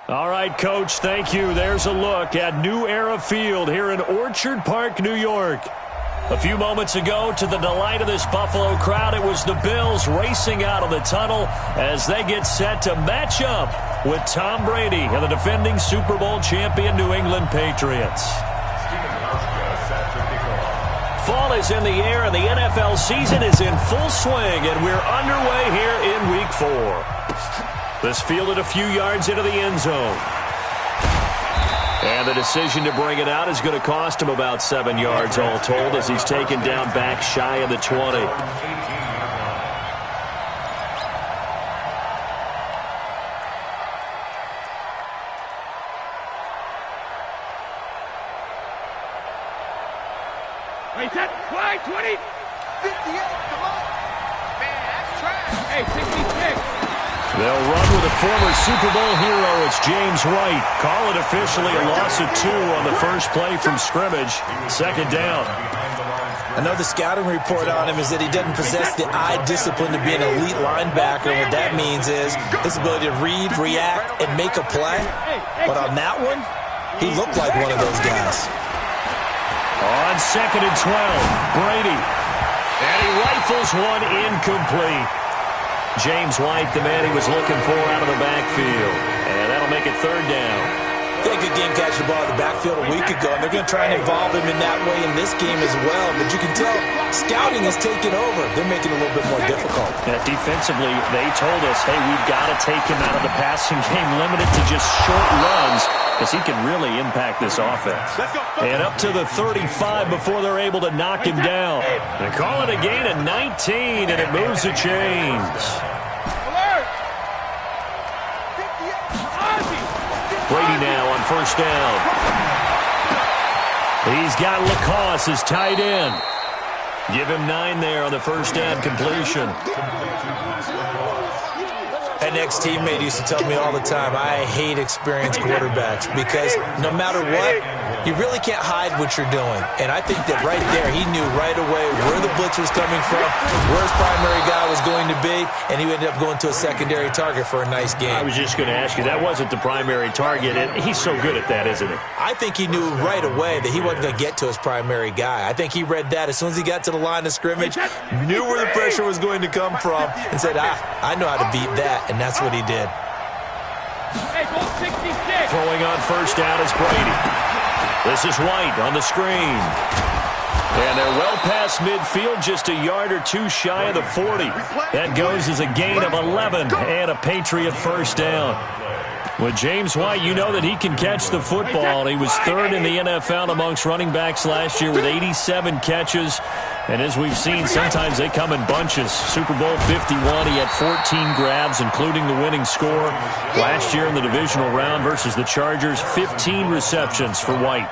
All right, Coach, thank you. There's a look at New Era Field here in Orchard Park, New York. A few moments ago, to the delight of this Buffalo crowd, it was the Bills racing out of the tunnel as they get set to match up with Tom Brady and the defending Super Bowl champion New England Patriots. Fall is in the air, and the NFL season is in full swing, and we're underway here in Week 4. This fielded a few yards into the end zone. And the decision to bring it out is going to cost him about 7 yards all told as he's taken down back shy of the 20. Wait, that wide 20. 58, come on. Man, that's trash. Hey, 66. They'll run with a former Super Bowl hero. It's James White. Call it officially a loss of 2 on the first play from scrimmage. Second down. I know the scouting report on him is that he doesn't possess the eye discipline to be an elite linebacker. What that means is his ability to read, react, and make a play. But on that one, he looked like one of those guys. On 2nd and 12, Brady. And he rifles one incomplete. James White, the man he was looking for out of the backfield. And that'll make it 3rd down. They could game catch the ball in the backfield a week ago, and they're going to try and involve him in that way in this game as well. But you can tell scouting has taken over. They're making it a little bit more difficult. Yeah, defensively, they told us, hey, we've got to take him out of the passing game, limited to just short runs, because he can really impact this offense. And up to the 35 before they're able to knock him down. They call it a gain of 19, and it moves the chains. Brady now on 1st down. He's got Lacoste as tight end. Give him 9 there on the 1st down completion. An ex-teammate used to tell me all the time, I hate experienced quarterbacks because no matter what, you really can't hide what you're doing. And I think that right there, he knew right away where the blitz was coming from, where his primary guy was going to be, and he ended up going to a secondary target for a nice game. I was just going to ask you, that wasn't the primary target, and he's so good at that, isn't he? I think he knew right away that he wasn't going to get to his primary guy. I think he read that as soon as he got to the line of scrimmage, knew where the pressure was going to come from, and said, I know how to beat that, and that's what he did. Hey, go 66. Throwing on 1st down is Brady. This is White on the screen. And they're well past midfield, just a yard or 2 shy of the 40. That goes as a gain of 11 and a Patriot 1st down. With James White, you know that he can catch the football. He was 3rd in the NFL amongst running backs last year with 87 catches. And as we've seen, sometimes they come in bunches. Super Bowl 51, he had 14 grabs, including the winning score. Last year in the divisional round versus the Chargers, 15 receptions for White.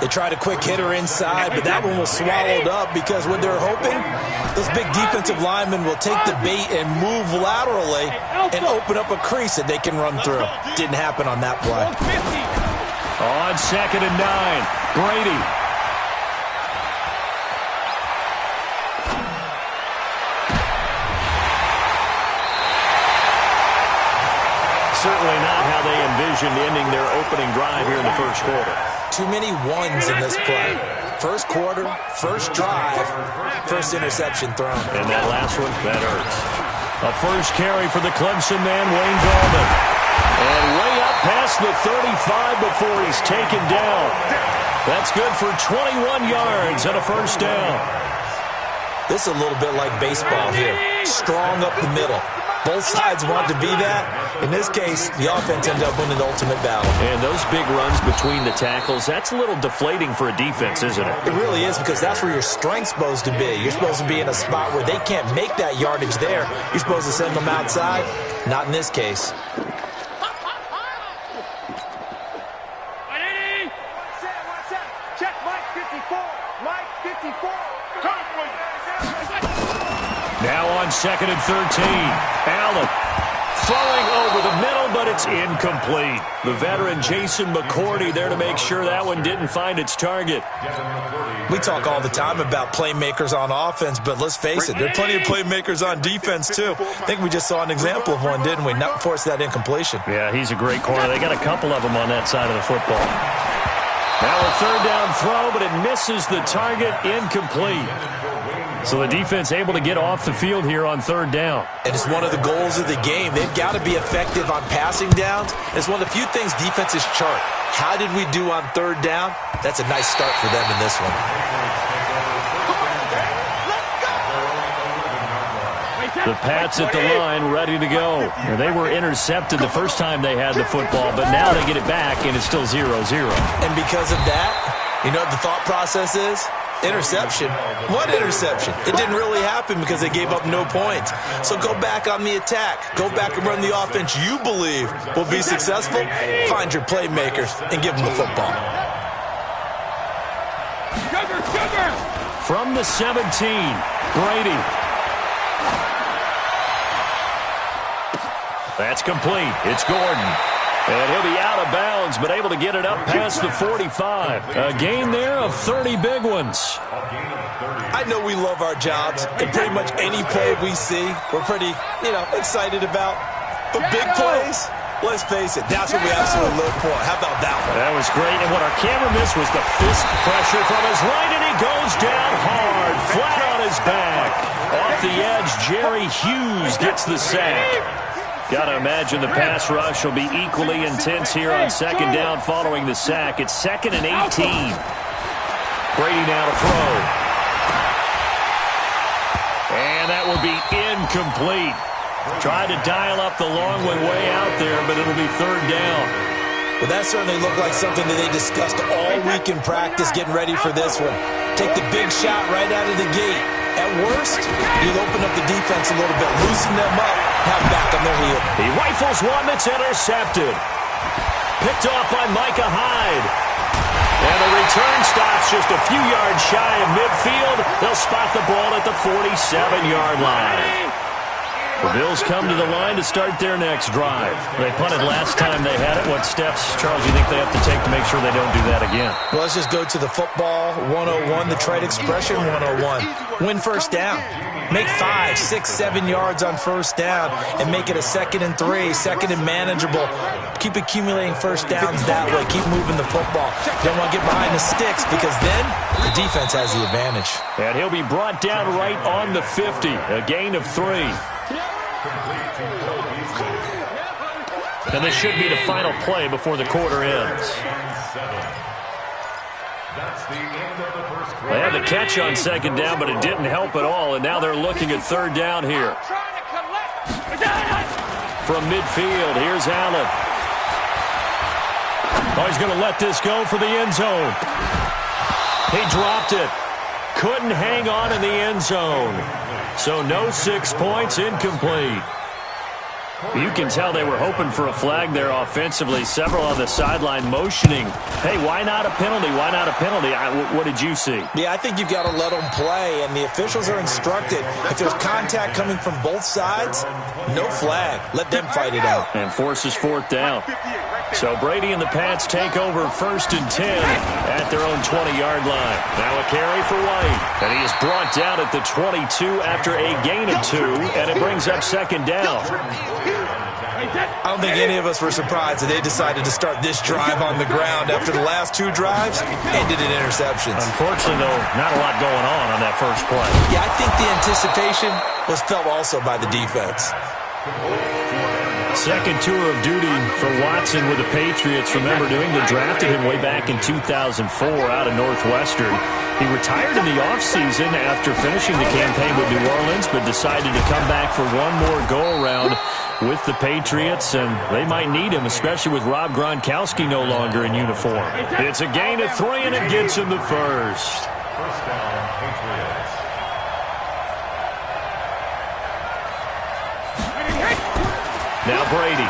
They tried a quick hitter inside, but that one was swallowed up because what they're hoping, those big defensive linemen will take the bait and move laterally and open up a crease that they can run through. Didn't happen on that play. On 2nd and 9, Brady. Certainly not how they envisioned ending their opening drive here in the 1st quarter. Too many ones in this play. 1st quarter, 1st drive, 1st interception thrown. And that last one, that hurts. A 1st carry for the Clemson man, Wayne Gallman. And way up past the 35 before he's taken down. That's good for 21 yards and a 1st down. This is a little bit like baseball here. Strong up the middle. Both sides want to be that. In this case, the offense ended up winning the ultimate battle. And those big runs between the tackles, that's a little deflating for a defense, isn't it? It really is, because that's where your strength's supposed to be. You're supposed to be in a spot where they can't make that yardage there. You're supposed to send them outside. Not in this case. Check Mike 54. Mike 54. Now on 2nd and 13, Allen. Throwing over the middle, but it's incomplete. The veteran Jason McCourty there to make sure that one didn't find its target. We talk all the time about playmakers on offense, but let's face it, there are plenty of playmakers on defense, too. I think we just saw an example of one, didn't we? Not force that incompletion. Yeah, he's a great corner. They got a couple of them on that side of the football. Now a third down throw, but it misses the target, incomplete. So the defense able to get off the field here on third down. And it's one of the goals of the game. They've got to be effective on passing downs. It's one of the few things defenses chart. How did we do on third down? That's a nice start for them in this one. The Pats at the line, ready to go. They were intercepted the first time they had the football, but now they get it back, and it's still 0-0. And because of that, you know what the thought process is? Interception. What interception? It didn't really happen because they gave up no points. So go back on the attack. Go back and run the offense you believe will be successful. Find your playmakers and give them the football. From the 17, Brady. That's complete. It's Gordon. And he'll be out of bounds, but able to get it up past the 45. A gain there of 30 big ones. I know we love our jobs, and pretty much any play we see, we're pretty, excited about. But big plays, let's face it, that's what we absolutely live for. How about that one? That was great, and what our camera missed was the fist pressure from his right, and he goes down hard, flat on his back. Off the edge, Jerry Hughes gets the sack. Got to imagine the pass rush will be equally intense here on second down following the sack. It's 2nd and 18. Brady now to throw. And that will be incomplete. Tried to dial up the long one way out there, but it'll be third down. Well, that certainly looked like something that they discussed all week in practice getting ready for this one. Take the big shot right out of the gate. At worst, you'll open up the defense a little bit, loosen them up, have them back on their heel. He rifles one that's intercepted. Picked off by Micah Hyde. And the return stops just a few yards shy of midfield. They'll spot the ball at the 47-yard line. The Bills come to the line to start their next drive. They punted last time they had it. What steps, Charles, do you think they have to take to make sure they don't do that again? Well, let's just go to the football 101, the trade expression 101. Win first down. Make 5, 6, 7 yards on first down and make it a 2nd and 3, 2nd and manageable. Keep accumulating first downs that way. Keep moving the football. You don't want to get behind the sticks because then the defense has the advantage. And he'll be brought down right on the 50, a gain of 3. And this should be the final play before the quarter ends. They had the catch on second down, but it didn't help at all, and now they're looking at third down here. From midfield, here's Allen. Oh, he's going to let this go for the end zone. He dropped it. Couldn't hang on in the end zone. So no 6 points, incomplete. You can tell they were hoping for a flag there offensively. Several on the sideline motioning. Hey, why not a penalty? Why not a penalty? What did you see? Yeah, I think you've got to let them play, and the officials are instructed. If there's contact coming from both sides, no flag. Let them fight it out. And forces fourth down. So Brady and the Pats take over 1st and 10 at their own 20-yard line. Now a carry for White. And he is brought down at the 22 after a gain of 2, and it brings up second down. I don't think any of us were surprised that they decided to start this drive on the ground after the last 2 drives ended in interceptions. Unfortunately, though, not a lot going on that first play. Yeah, I think the anticipation was felt also by the defense. Second tour of duty for Watson with the Patriots. Remember, New England drafted him way back in 2004 out of Northwestern. He retired in the offseason after finishing the campaign with New Orleans, but decided to come back for one more go-around with the Patriots, and they might need him, especially with Rob Gronkowski no longer in uniform. It's a gain of 3, and it gets him the first. First down, Patriots. Now Brady.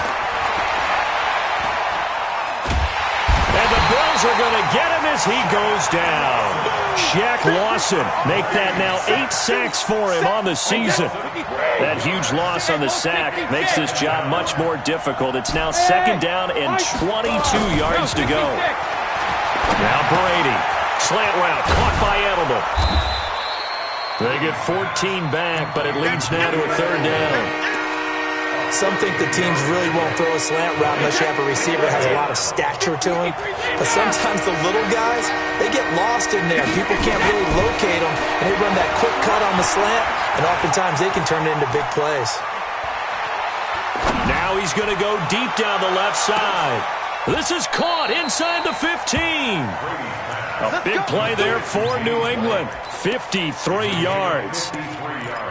And the Bills are going to get him as he goes down. Shaq Lawson make that now 8 sacks for him on the season. That huge loss on the sack makes this job much more difficult. It's now 2nd down and 22 yards to go. Now Brady. Slant route caught by Edelman. They get 14 back, but it leads now to a 3rd down. Some think the teams really won't throw a slant route unless you have a receiver that has a lot of stature to him. But sometimes the little guys, they get lost in there. People can't really locate them, and they run that quick cut on the slant, and oftentimes they can turn it into big plays. Now he's going to go deep down the left side. This is caught inside the 15. A big play there for New England. 53 yards.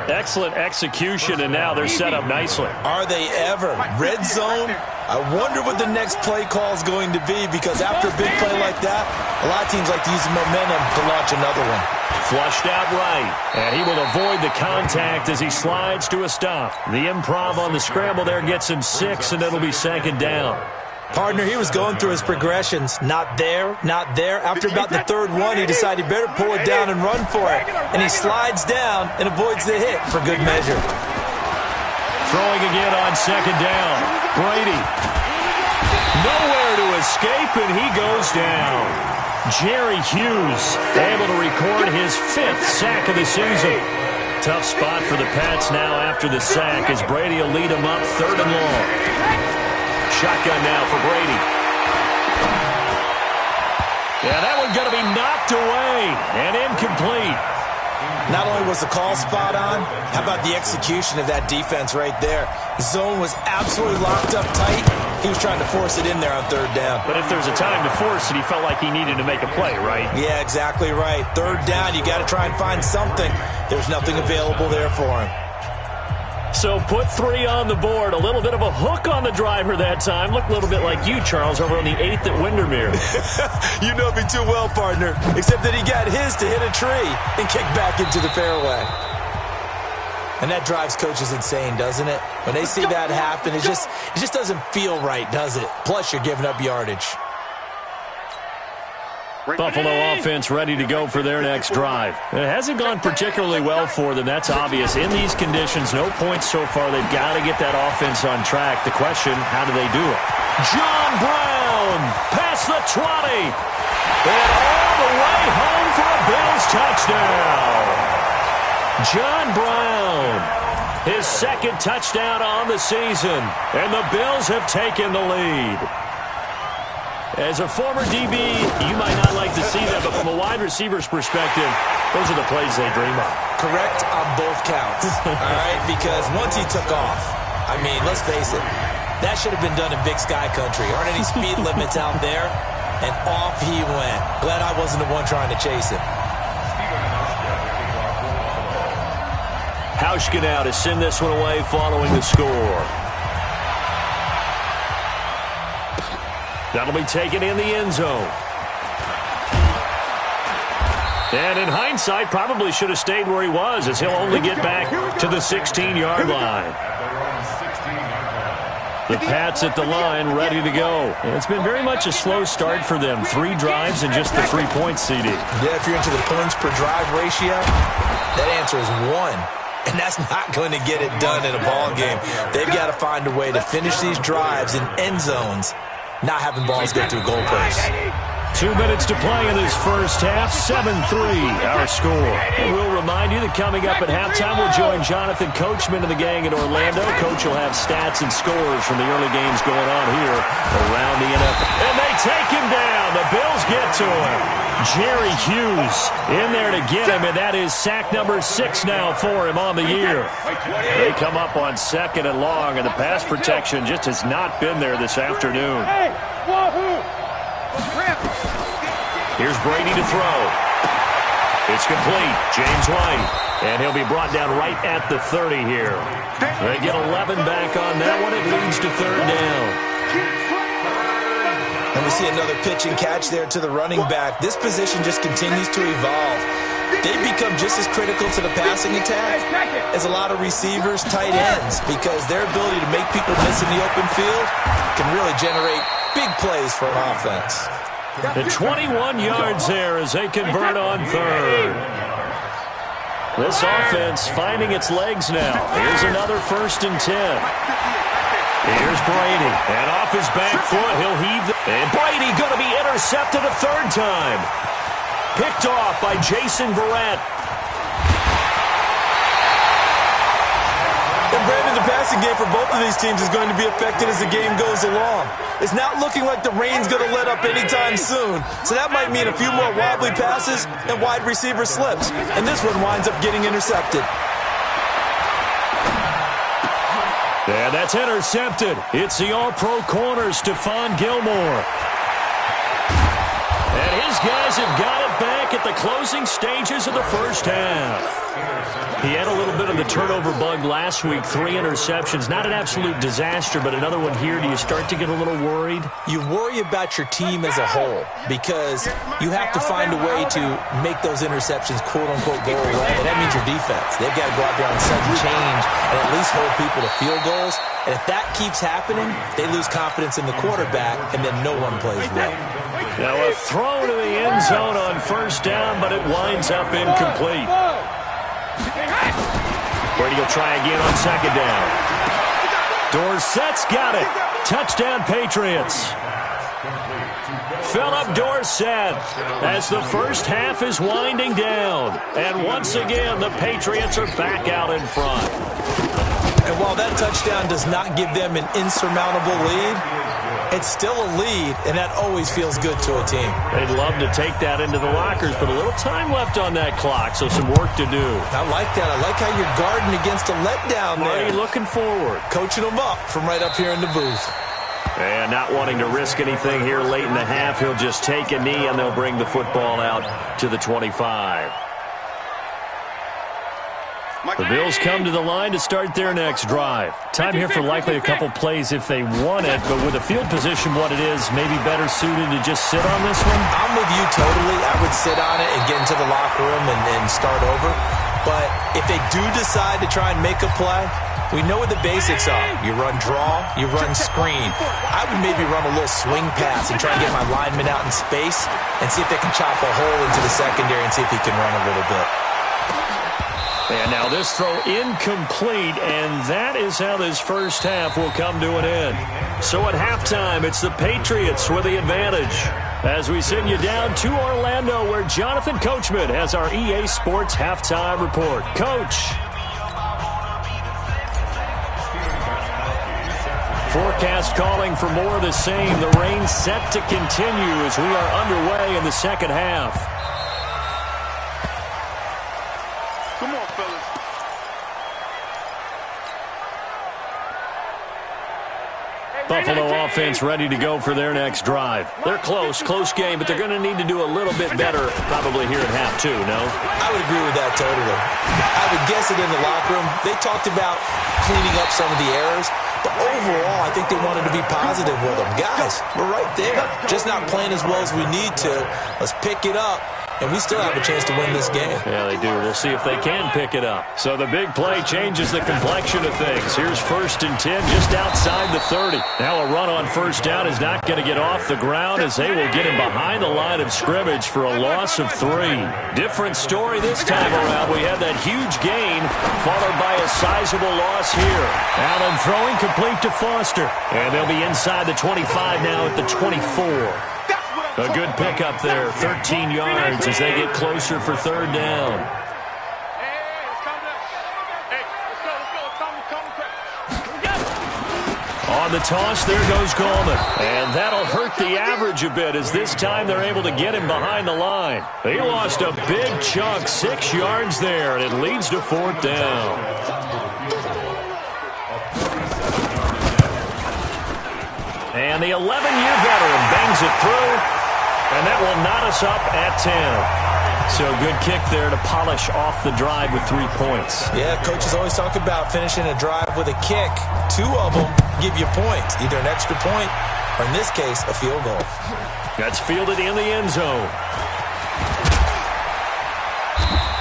Excellent execution, and now they're set up nicely. Are they ever? Red zone? I wonder what the next play call is going to be, because after a big play like that, a lot of teams like to use the momentum to launch another one. Flushed out right, and he will avoid the contact as he slides to a stop. The improv on the scramble there gets him 6, and it'll be 2nd down. Partner, he was going through his progressions. Not there, not there. After about the 3rd one, he decided he better pull it down and run for it. And he slides down and avoids the hit for good measure. Throwing again on 2nd down. Brady. Nowhere to escape, and he goes down. Jerry Hughes able to record his 5th sack of the season. Tough spot for the Pats now after the sack as Brady will lead them up 3rd and long. Shotgun now for Brady. Yeah, that one going to be knocked away and incomplete. Not only was the call spot on, how about the execution of that defense right there? The zone was absolutely locked up tight. He was trying to force it in there on 3rd down. But if there's a time to force it, he felt like he needed to make a play, right? Yeah, exactly right. 3rd down, you got to try and find something. There's nothing available there for him. So put 3 on the board. A little bit of a hook on the driver that time. Looked a little bit like you, Charles, over on the 8th at Windermere. You know me too well, partner. Except that he got his to hit a tree and kick back into the fairway. And that drives coaches insane, doesn't it? When they see that happen, it just doesn't feel right, does it? Plus, you're giving up yardage. Buffalo offense ready to go for their next drive. It hasn't gone particularly well for them. That's obvious. In these conditions, no points so far. They've got to get that offense on track. The question, how do they do it? John Brown past the 20. And all the way home for a Bills touchdown. John Brown, his 2nd touchdown on the season. And the Bills have taken the lead. As a former DB, you might not like to see that, but from a wide receiver's perspective, those are the plays they dream of. Correct on both counts, all right? Because once he took off, I mean, let's face it, that should have been done in Big Sky Country. Aren't any speed limits out there? And off he went. Glad I wasn't the one trying to chase him. Hauschka now to send this one away following the score. That'll be taken in the end zone. And in hindsight, probably should have stayed where he was, as he'll only get back to the 16-yard line. The Pats at the line, ready to go. And it's been very much a slow start for them. 3 drives and just the 3 points, CD. Yeah, if you're into the points per drive ratio, that answer is 1. And that's not going to get it done in a ball game. They've got to find a way to finish these drives in end zones, not having balls get through goalposts. 2 minutes to play in this first half. 7-3 our score. And we'll remind you that coming up at halftime, we'll join Jonathan Coachman and the gang in Orlando. Coach will have stats and scores from the early games going on here around the NFL. And they take him down. The Bills get to him. Jerry Hughes in there to get him, and that is sack number 6 now for him on the year. They come up on 2nd and long, and the pass protection just has not been there this afternoon. Here's Brady to throw. It's complete. James White. And he'll be brought down right at the 30 here. They get 11 back on that one. It leads to 3rd down. And we see another pitch and catch there to the running back. This position just continues to evolve. They become just as critical to the passing attack as a lot of receivers, tight ends, because their ability to make people miss in the open field can really generate big plays for an offense. The 21 yards there as they convert on third. This offense finding its legs now. Here's another 1st and 10. Here's Brady. And off his back foot, he'll heave. And Brady going to be intercepted a 3rd time. Picked off by Jason Verrett. And Brandon, the passing game for both of these teams is going to be affected as the game goes along. It's not looking like the rain's going to let up anytime soon. So that might mean a few more wobbly passes and wide receiver slips. And this one winds up getting intercepted. And that's intercepted. It's the all-pro corner, Stephon Gilmore. And his guys have got it back at the closing stages of the first half. He had a little bit of the turnover bug last week, 3 interceptions. Not an absolute disaster, but another one here. Do you start to get a little worried? You worry about your team as a whole because you have to find a way to make those interceptions, quote-unquote, go away. And that means your defense. They've got to go out there on sudden change and at least hold people to field goals. And if that keeps happening, they lose confidence in the quarterback, and then no one plays well. Now a throw to the end zone on 1st down, but it winds up incomplete. Brady will try again on 2nd down. Dorsett's got it. Touchdown, Patriots. Philip Dorsett as the first half is winding down. And once again, the Patriots are back out in front. And while that touchdown does not give them an insurmountable lead, it's still a lead, and that always feels good to a team. They'd love to take that into the lockers, but a little time left on that clock, so some work to do. I like that. I like how you're guarding against a letdown there. Marty looking forward. Coaching them up from right up here in the booth. And not wanting to risk anything here late in the half, he'll just take a knee, and they'll bring the football out to the 25. The Bills come to the line to start their next drive. Time here for likely a couple plays if they want it, but with a field position what it is, maybe better suited to just sit on this one? I'm with you totally. I would sit on it and get into the locker room and start over. But if they do decide to try and make a play, we know what the basics are. You run draw, you run screen. I would maybe run a little swing pass and try and get my lineman out in space and see if they can chop a hole into the secondary and see if he can run a little bit. And now this throw incomplete, and that is how this first half will come to an end. So at halftime, it's the Patriots with the advantage. As we send you down to Orlando, where Jonathan Coachman has our EA Sports halftime report. Coach. Forecast calling for more of the same. The rain set to continue as we are underway in the second half. Buffalo offense ready to go for their next drive. They're close game, but they're going to need to do a little bit better probably here at half 2, no? I would agree with that totally. I would guess it in the locker room. They talked about cleaning up some of the errors, but overall, I think they wanted to be positive with them. Guys, we're right there. Just not playing as well as we need to. Let's pick it up. And we still have a chance to win this game. Yeah, they do. We'll see if they can pick it up. So the big play changes the complexion of things. Here's 1st and 10 just outside the 30. Now a run on 1st down is not going to get off the ground as they will get him behind the line of scrimmage for a loss of 3. Different story this time around. We had that huge gain followed by a sizable loss here. Allen throwing complete to Foster. And they'll be inside the 25 now at the 24. A good pickup there, 13 yards as they get closer for 3rd down. On the toss, there goes Coleman. And that'll hurt the average a bit as this time they're able to get him behind the line. They lost a big chunk, 6 yards there, and it leads to 4th down. And the 11-year veteran bangs it through. And that will knot us up at 10. So good kick there to polish off the drive with 3 points. Yeah, coaches always talk about finishing a drive with a kick. 2 of them give you points, either an extra point or, in this case, a field goal. That's fielded in the end zone.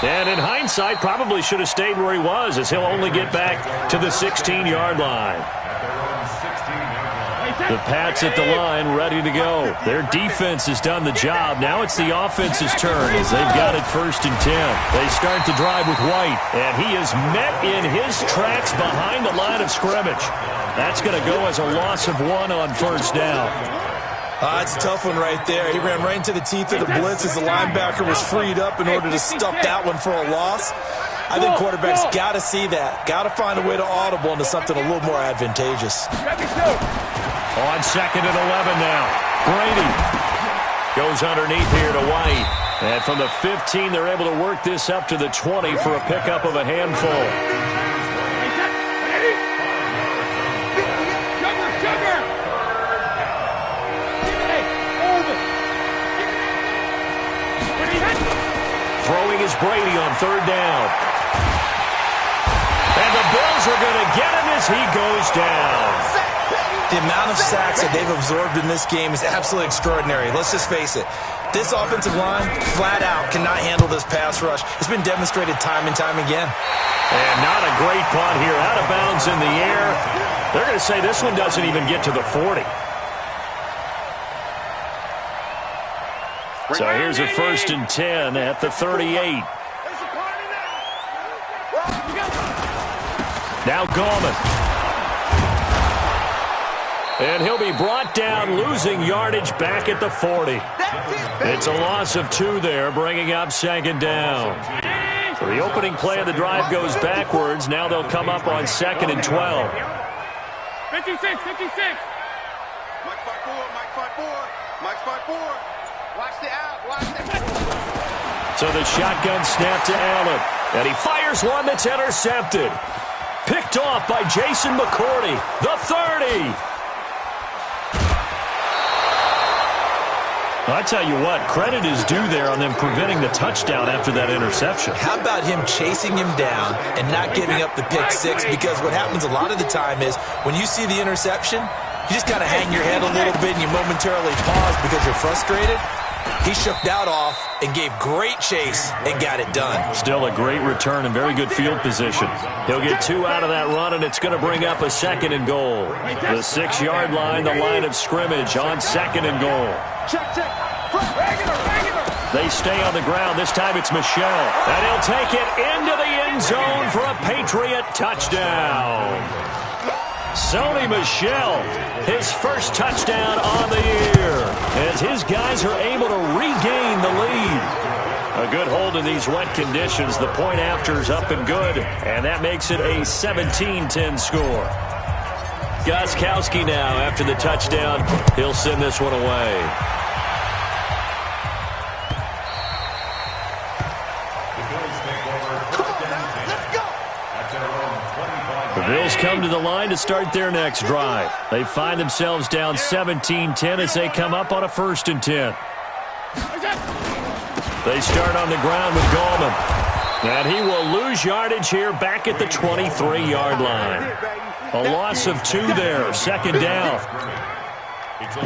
And in hindsight, probably should have stayed where he was as he'll only get back to the 16-yard line. The Pats at the line, ready to go. Their defense has done the job. Now it's the offense's turn as they've got it 1st and 10. They start the drive with White, and he is met in his tracks behind the line of scrimmage. That's going to go as a loss of 1 on 1st down. It's a tough one right there. He ran right into the teeth of the blitz as the linebacker was freed up in order to stuff that one for a loss. I think quarterbacks got to see that. Got to find a way to audible into something a little more advantageous. On 2nd and 11 now. Brady goes underneath here to White. And from the 15, they're able to work this up to the 20 for a pickup of a handful. Throwing is Brady on 3rd down. And the Bills are going to get him as he goes down. The amount of sacks that they've absorbed in this game is absolutely extraordinary. Let's just face it. This offensive line, flat out, cannot handle this pass rush. It's been demonstrated time and time again. And not a great punt here. Out of bounds in the air. They're going to say this one doesn't even get to the 40. So here's a 1st and 10 at the 38. Now Gallman. And he'll be brought down, losing yardage back at the 40. It's a loss of 2 there, bringing up 2nd down. So the opening play of the drive goes backwards. Now they'll come up on 2nd and 12. 56. Mike 5-4. Watch the out. So the shotgun snap to Allen. And he fires one that's intercepted. Picked off by Jason McCourty. The 30. I tell you what, credit is due there on them preventing the touchdown after that interception. How about him chasing him down and not giving up the pick 6? Because what happens a lot of the time is when you see the interception, you just kind of hang your head a little bit and you momentarily pause because you're frustrated. He shook that off and gave great chase and got it done. Still a great return and very good field position. He'll get 2 out of that run, and it's going to bring up a 2nd and goal. The 6-yard line, the line of scrimmage on 2nd and goal. They stay on the ground. This time it's Michel. And he'll take it into the end zone for a Patriot touchdown. Sony Michel, his first touchdown on the year, as his guys are able to regain the lead. A good hold in these wet conditions. The point after's up and good, and that makes it a 17-10 score. Gostkowski now after the touchdown. He'll send this one away. The Bills come to the line to start their next drive. They find themselves down 17-10 as they come up on a 1st and 10. They start on the ground with Gallman. And he will lose yardage here back at the 23-yard line. A loss of 2 there, 2nd down.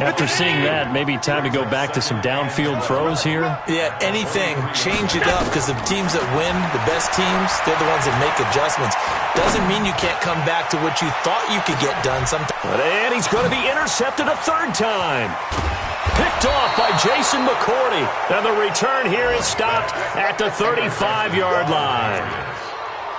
After seeing that, maybe time to go back to some downfield throws here. Yeah, anything. Change it up because the teams that win, the best teams, they're the ones that make adjustments. Doesn't mean you can't come back to what you thought you could get done sometimes. And he's going to be intercepted a 3rd time. Picked off by Jason McCourty. And the return here is stopped at the 35-yard line.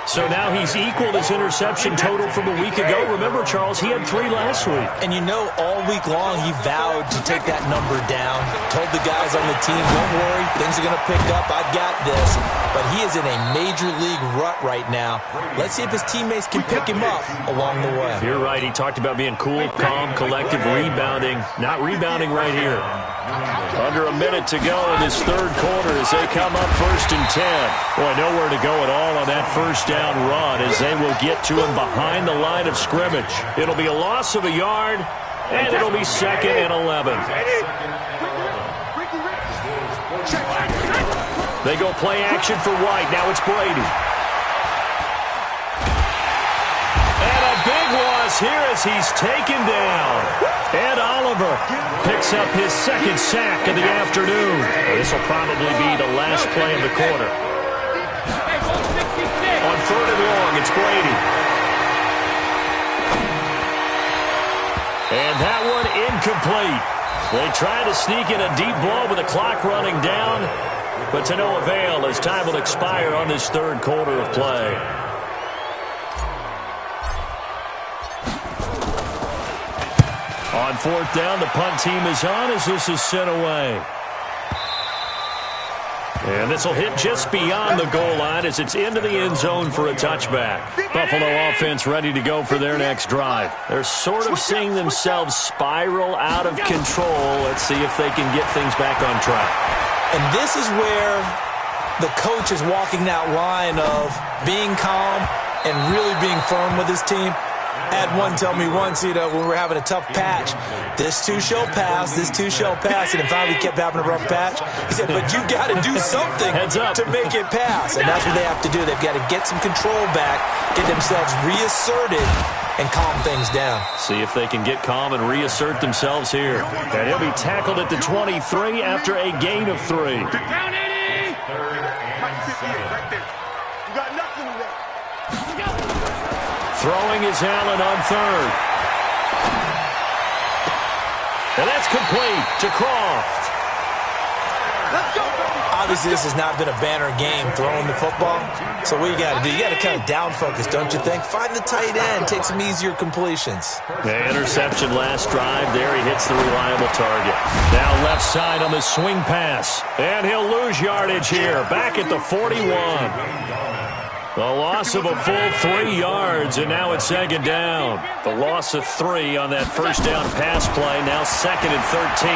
So now he's equaled his interception total from a week ago. Remember, Charles, he had 3 last week. And you know, all week long he vowed to take that number down. Told the guys on the team, don't worry, things are going to pick up. I've got this. But he is in a major league rut right now. Let's see if his teammates can pick him up along the way. You're right. He talked about being cool, calm, collective, rebounding. Not rebounding right here. Under a minute to go in this 3rd quarter as they come up 1st and 10. Boy, nowhere to go at all on that 1st down run as they will get to him behind the line of scrimmage. It'll be a loss of a yard, and it'll be 2nd and 11. They go play action for White. Now it's Brady. And a big loss here as he's taken down. Ed Oliver picks up his 2nd sack of the afternoon. This will probably be the last play of the quarter. On 3rd and long, it's Brady. And that one incomplete. They tried to sneak in a deep blow with the clock running down, but to no avail as time will expire on this third quarter of play. On fourth down, the punt team is on as this is sent away. And this will hit just beyond the goal line as it's into the end zone for a touchback. Buffalo offense ready to go for their next drive. They're sort of seeing themselves spiral out of control. Let's see if they can get things back on track. And this is where the coach is walking that line of being calm and really being firm with his team. I had one tell me once, when we were having a tough patch, this too shall pass, this too shall pass. And finally we kept having a rough patch. He said, but you got to do something to make it pass. And that's what they have to do. They've got to get some control back, get themselves reasserted, and calm things down. See if they can get calm and reassert themselves here. And he'll be tackled at the 23 after a gain of 3. Down 80! Right there. You got nothing to that. Throwing is Allen on third. And that's complete to Croft. Let's go, baby. Obviously, this has not been a banner game throwing the football. So what you got to do, you got to kind of down focus, don't you think? Find the tight end, take some easier completions. The interception last drive. There he hits the reliable target. Now left side on the swing pass. And he'll lose yardage here. Back at the 41. The loss of a full 3 yards, and now it's second down. The loss of 3 on that first down pass play, now second and 13.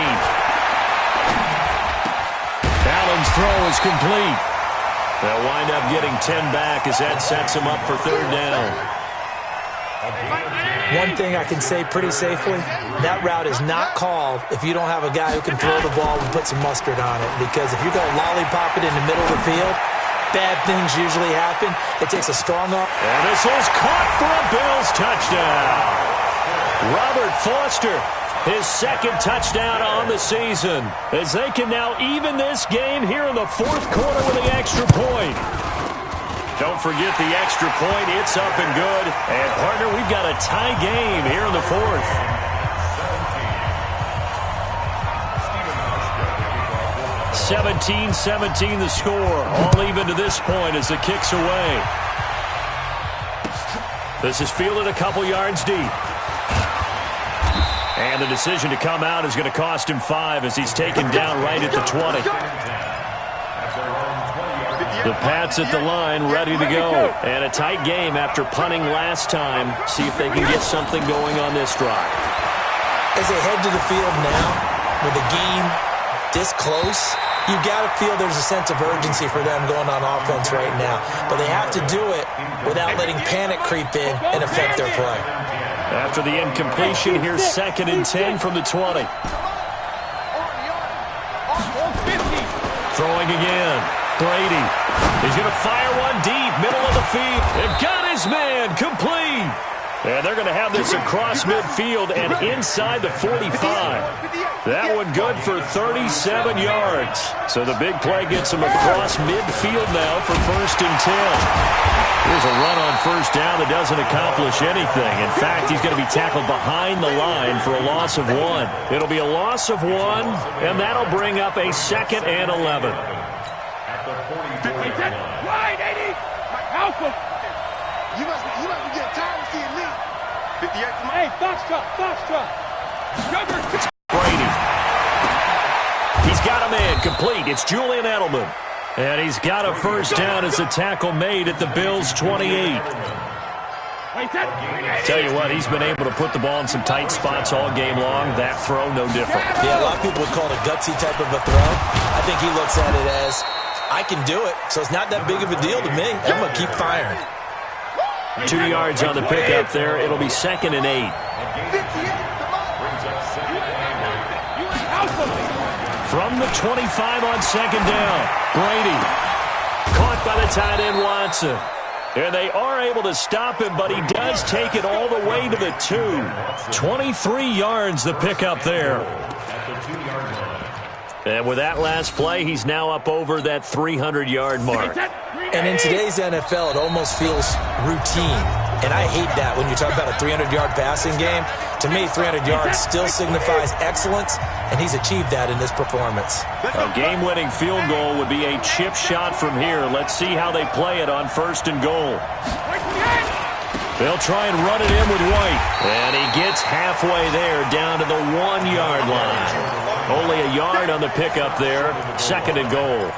Allen's throw is complete. They'll wind up getting 10 back as that sets him up for third down. One thing I can say pretty safely, that route is not called if you don't have a guy who can throw the ball and put some mustard on it. Because if you're going to lollipop it in the middle of the field, bad things usually happen. It takes a strong arm. And this is caught for a Bills touchdown. Robert Foster, his second touchdown on the season, as they can now even this game here in the fourth quarter with the extra point. Don't forget the extra point. It's up and good. And, partner, we've got a tie game here in the fourth. 17-17 the score. All even to this point as the kick's away. This is fielded a couple yards deep. And the decision to come out is going to cost him 5 as he's taken down right at the 20. The Pats at the line ready to go. And a tight game after punting last time. See if they can get something going on this drive. As they head to the field now, with the game this close, you got to feel there's a sense of urgency for them going on offense right now. But they have to do it without letting panic creep in and affect their play. After the incompletion, here's second and 10 from the 20. Throwing again. Brady. He's going to fire one deep, middle of the field. And got his man, complete. And they're going to have this across midfield and inside the 45. That one good for 37 yards. So the big play gets him across midfield now for first and 10. Here's a run on first down that doesn't accomplish anything. In fact, he's going to be tackled behind the line for a loss of 1. It'll be a loss of 1, and that'll bring up a second and 11. Wide, 80. Alpha. You must be getting tired of seeing me. 58. Hey, Foxtrot. Brady. He's got a man complete. It's Julian Edelman. And he's got a first down as a tackle made at the Bills' 28. Tell you what, he's been able to put the ball in some tight spots all game long. That throw, no different. Yeah, a lot of people would call it a gutsy type of a throw. I think he looks at it as, I can do it, so it's not that big of a deal to me. I'm going to keep firing. 2 yards on the pickup there. It'll be second and 8. From the 25 on second down, Brady caught by the tight end Watson. And they are able to stop him, but he does take it all the way to the 2. 23 yards the pickup there. And with that last play, he's now up over that 300-yard mark. And in today's NFL, it almost feels routine. And I hate that when you talk about a 300-yard passing game. To me, 300 yards still signifies excellence, and he's achieved that in this performance. A game-winning field goal would be a chip shot from here. Let's see how they play it on 1st and goal. They'll try and run it in with White. And he gets halfway there, down to the 1-yard line. Only a yard on the pickup there. 2nd and goal.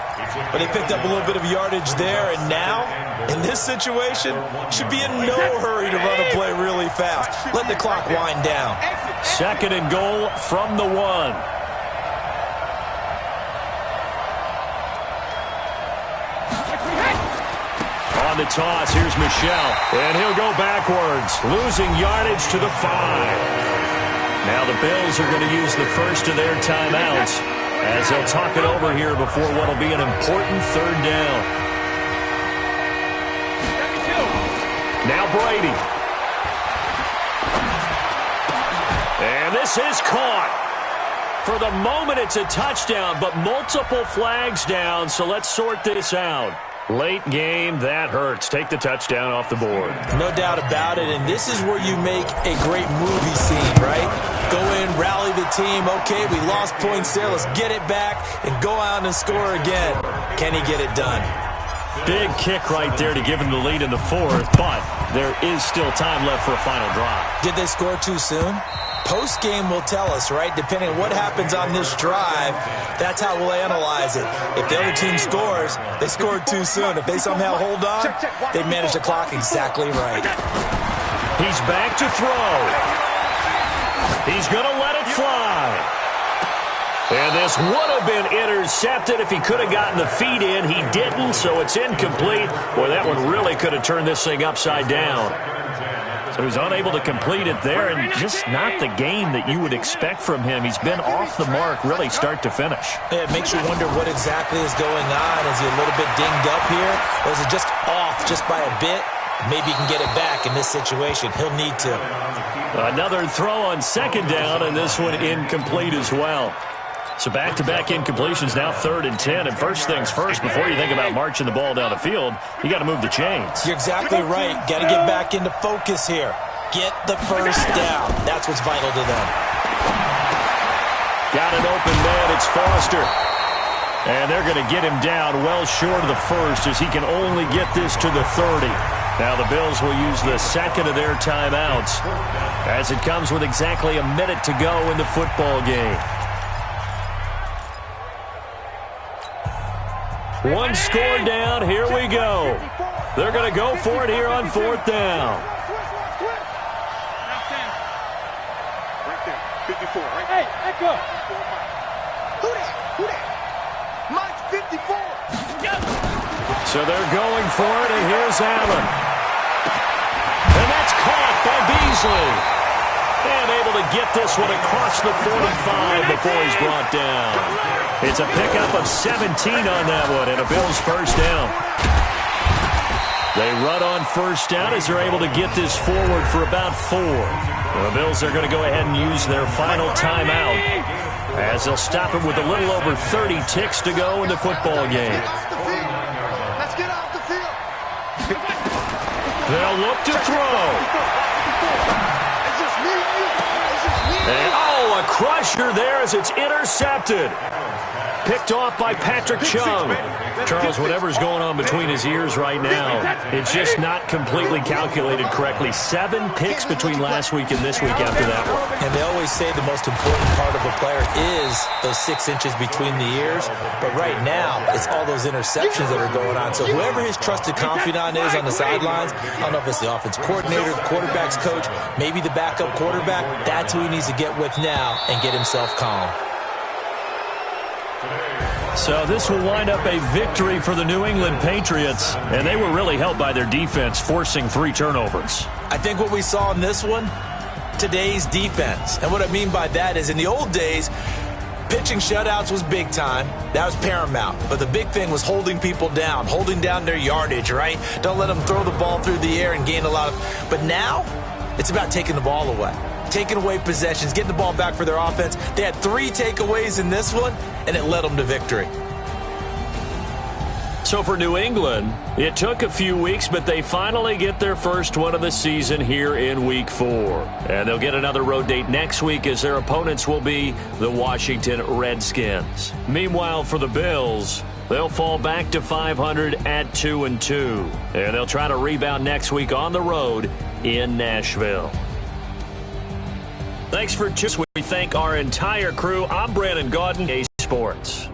But they picked up a little bit of yardage there, and now, in this situation, should be in no hurry to run a play really fast. Let the clock wind down. 2nd and goal from the 1. On the toss, here's Michel. And he'll go backwards, losing yardage to the 5. Now the Bills are going to use the first of their timeouts as they'll talk it over here before what will be an important 3rd down. Now Brady. And this is caught. For the moment, it's a touchdown, but multiple flags down, so let's sort this out. Late game, that hurts. Take the touchdown off the board. No doubt about it, and this is where you make a great movie scene, right? Go in, rally the team. Okay, we lost points there. Let's get it back and go out and score again. Can he get it done? Big kick right there to give him the lead in the 4th, but there is still time left for a final drive. Did they score too soon? Post-game will tell us, right? Depending on what happens on this drive, that's how we'll analyze it. If the other team scores, they scored too soon. If they somehow hold on, they manage the clock exactly right. He's back to throw. He's going to let it fly. And this would have been intercepted if he could have gotten the feet in. He didn't, so it's incomplete. Boy, that one really could have turned this thing upside down. So he's unable to complete it there, and just not the game that you would expect from him. He's been off the mark really start to finish. Yeah, it makes you wonder what exactly is going on. Is he a little bit dinged up here, or is it just off just by a bit? Maybe he can get it back in this situation. He'll need to. Another throw on 2nd down, and this one incomplete as well. So back-to-back incompletions, now 3rd and 10. And first things first, before you think about marching the ball down the field, you got to move the chains. You're exactly right. Got to get back into focus here. Get the first down. That's what's vital to them. Got an open man. It's Foster. And they're going to get him down well short of the 1st as he can only get this to the 30. Now the Bills will use the 2nd of their timeouts as it comes with exactly a minute to go in the football game. One score down. Here we go. They're going to go for it here on 4th down. Right there. 54, right? Hey, echo. Who that? Mike's 54. So they're going for it, and here's Allen. And that's caught by Beasley. And able to get this one across the 45 before he's brought down. It's a pickup of 17 on that one, and a Bills first down. They run on first down as they're able to get this forward for about 4. The Bills are going to go ahead and use their final timeout as they'll stop it with a little over 30 ticks to go in the football game. Let's get off the field. They'll look to throw. It's just me and you. And, a crusher there as it's intercepted. Picked off by Patrick Chung. Charles, whatever's going on between his ears right now, it's just not completely calculated correctly. 7 picks between last week and this week after that one. And they always say the most important part of a player is those 6 inches between the ears. But right now, it's all those interceptions that are going on. So whoever his trusted confidant is on the sidelines, I don't know if it's the offense coordinator, the quarterback's coach, maybe the backup quarterback, that's who he needs to get with now and get himself calm. So this will wind up a victory for the New England Patriots, and they were really helped by their defense, forcing 3 turnovers. I think what we saw in this one, today's defense. And what I mean by that is in the old days, pitching shutouts was big time. That was paramount. But the big thing was holding people down, holding down their yardage, right? Don't let them throw the ball through the air and gain a lot of... But now, it's about taking the ball away. Taking away possessions, getting the ball back for their offense. They had 3 takeaways in this one, and it led them to victory. So for New England, it took a few weeks, but they finally get their first one of the season here in Week 4. And they'll get another road date next week as their opponents will be the Washington Redskins. Meanwhile, for the Bills, they'll fall back to 500 at 2-2. And they'll try to rebound next week on the road in Nashville. Thanks for tuning in. We thank our entire crew. I'm Brandon Gaudin, A Sports.